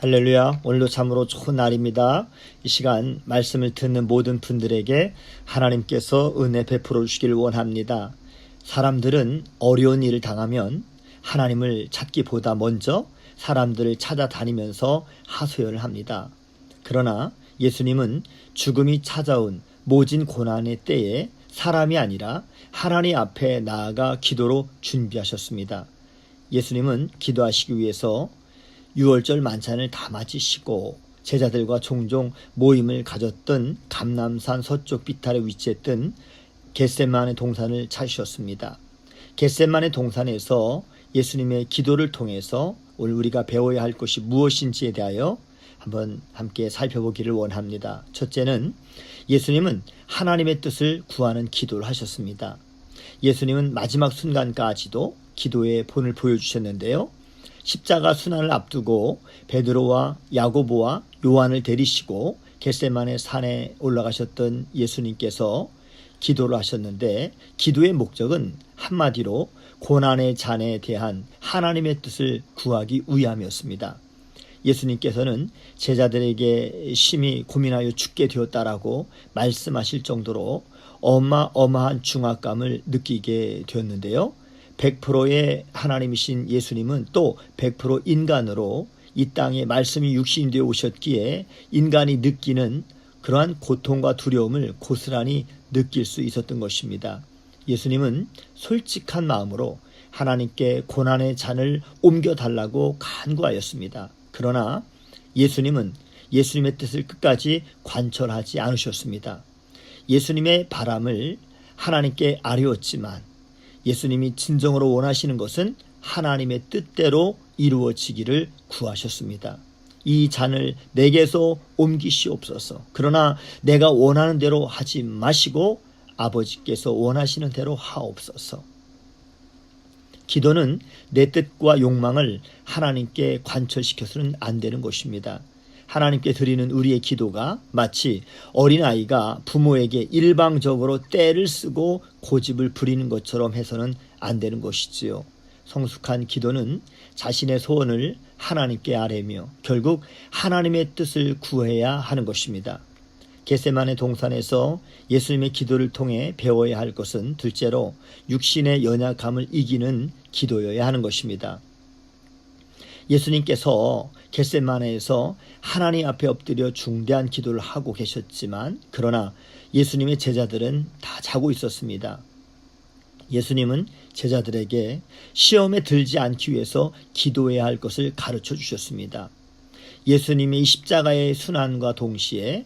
할렐루야. 오늘도 참으로 좋은 날입니다. 이 시간 말씀을 듣는 모든 분들에게 하나님께서 은혜 베풀어 주시길 원합니다. 사람들은 어려운 일을 당하면 하나님을 찾기보다 먼저 사람들을 찾아다니면서 하소연을 합니다. 그러나 예수님은 죽음이 찾아온 모진 고난의 때에 사람이 아니라 하나님 앞에 나아가 기도로 준비하셨습니다. 예수님은 기도하시기 위해서 6월절 만찬을 다 마치시고 제자들과 종종 모임을 가졌던 감람산 서쪽 비탈에 위치했던 겟세마네 동산을 찾으셨습니다. 겟세마네 동산에서 예수님의 기도를 통해서 오늘 우리가 배워야 할 것이 무엇인지에 대하여 한번 함께 살펴보기를 원합니다. 첫째는 예수님은 하나님의 뜻을 구하는 기도를 하셨습니다. 예수님은 마지막 순간까지도 기도의 본을 보여주셨는데요. 십자가 순환을 앞두고 베드로와 야고보와 요한을 데리시고 겟세마네 산에 올라가셨던 예수님께서 기도를 하셨는데, 기도의 목적은 한마디로 고난의 잔에 대한 하나님의 뜻을 구하기 위함이었습니다. 예수님께서는 제자들에게 심히 고민하여 죽게 되었다라고 말씀하실 정도로 어마어마한 중압감을 느끼게 되었는데요. 100%의 하나님이신 예수님은 또 100% 인간으로 이 땅에 말씀이 육신이 되어 오셨기에 인간이 느끼는 그러한 고통과 두려움을 고스란히 느낄 수 있었던 것입니다. 예수님은 솔직한 마음으로 하나님께 고난의 잔을 옮겨달라고 간구하였습니다. 그러나 예수님은 예수님의 뜻을 끝까지 관철하지 않으셨습니다. 예수님의 바람을 하나님께 아뢰었지만 예수님이 진정으로 원하시는 것은 하나님의 뜻대로 이루어지기를 구하셨습니다. 이 잔을 내게서 옮기시옵소서. 그러나 내가 원하는 대로 하지 마시고 아버지께서 원하시는 대로 하옵소서. 기도는 내 뜻과 욕망을 하나님께 관철시켜서는 안 되는 것입니다. 하나님께 드리는 우리의 기도가 마치 어린아이가 부모에게 일방적으로 떼를 쓰고 고집을 부리는 것처럼 해서는 안 되는 것이지요. 성숙한 기도는 자신의 소원을 하나님께 아뢰며 결국 하나님의 뜻을 구해야 하는 것입니다. 겟세마네 동산에서 예수님의 기도를 통해 배워야 할 것은 둘째로 육신의 연약함을 이기는 기도여야 하는 것입니다. 예수님께서 겟세마네에서 하나님 앞에 엎드려 중대한 기도를 하고 계셨지만 그러나 예수님의 제자들은 다 자고 있었습니다. 예수님은 제자들에게 시험에 들지 않기 위해서 기도해야 할 것을 가르쳐 주셨습니다. 예수님의 십자가의 순환과 동시에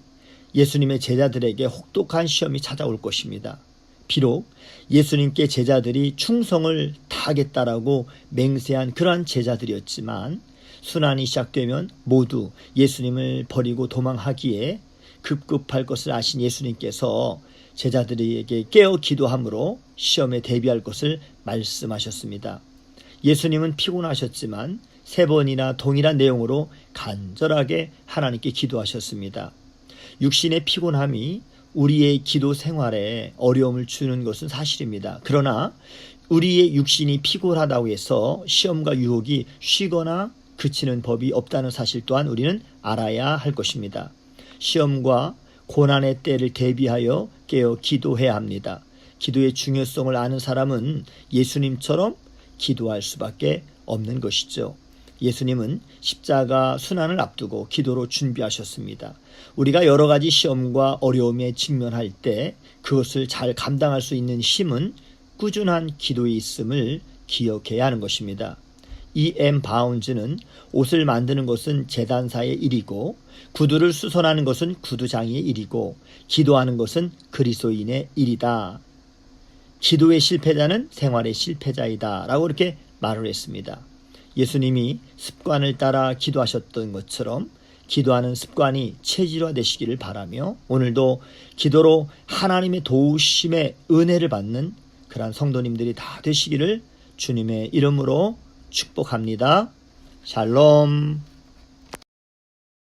예수님의 제자들에게 혹독한 시험이 찾아올 것입니다. 비록 예수님께 제자들이 충성을 다하겠다라고 맹세한 그러한 제자들이었지만 순환이 시작되면 모두 예수님을 버리고 도망하기에 급급할 것을 아신 예수님께서 제자들에게 깨어 기도함으로 시험에 대비할 것을 말씀하셨습니다. 예수님은 피곤하셨지만 3번이나 동일한 내용으로 간절하게 하나님께 기도하셨습니다. 육신의 피곤함이 우리의 기도 생활에 어려움을 주는 것은 사실입니다. 그러나 우리의 육신이 피곤하다고 해서 시험과 유혹이 쉬거나 그치는 법이 없다는 사실 또한 우리는 알아야 할 것입니다. 시험과 고난의 때를 대비하여 깨어 기도해야 합니다. 기도의 중요성을 아는 사람은 예수님처럼 기도할 수밖에 없는 것이죠. 예수님은 십자가 순환을 앞두고 기도로 준비하셨습니다. 우리가 여러 가지 시험과 어려움에 직면할 때 그것을 잘 감당할 수 있는 힘은 꾸준한 기도에 있음을 기억해야 하는 것입니다. E.M. 바운즈는 옷을 만드는 것은 제단사의 일이고 구두를 수선하는 것은 구두장이의 일이고 기도하는 것은 그리스도인의 일이다. 기도의 실패자는 생활의 실패자이다 라고 이렇게 말을 했습니다. 예수님이 습관을 따라 기도하셨던 것처럼 기도하는 습관이 체질화되시기를 바라며 오늘도 기도로 하나님의 도우심의 은혜를 받는 그러한 성도님들이 다 되시기를 주님의 이름으로 축복합니다. 샬롬.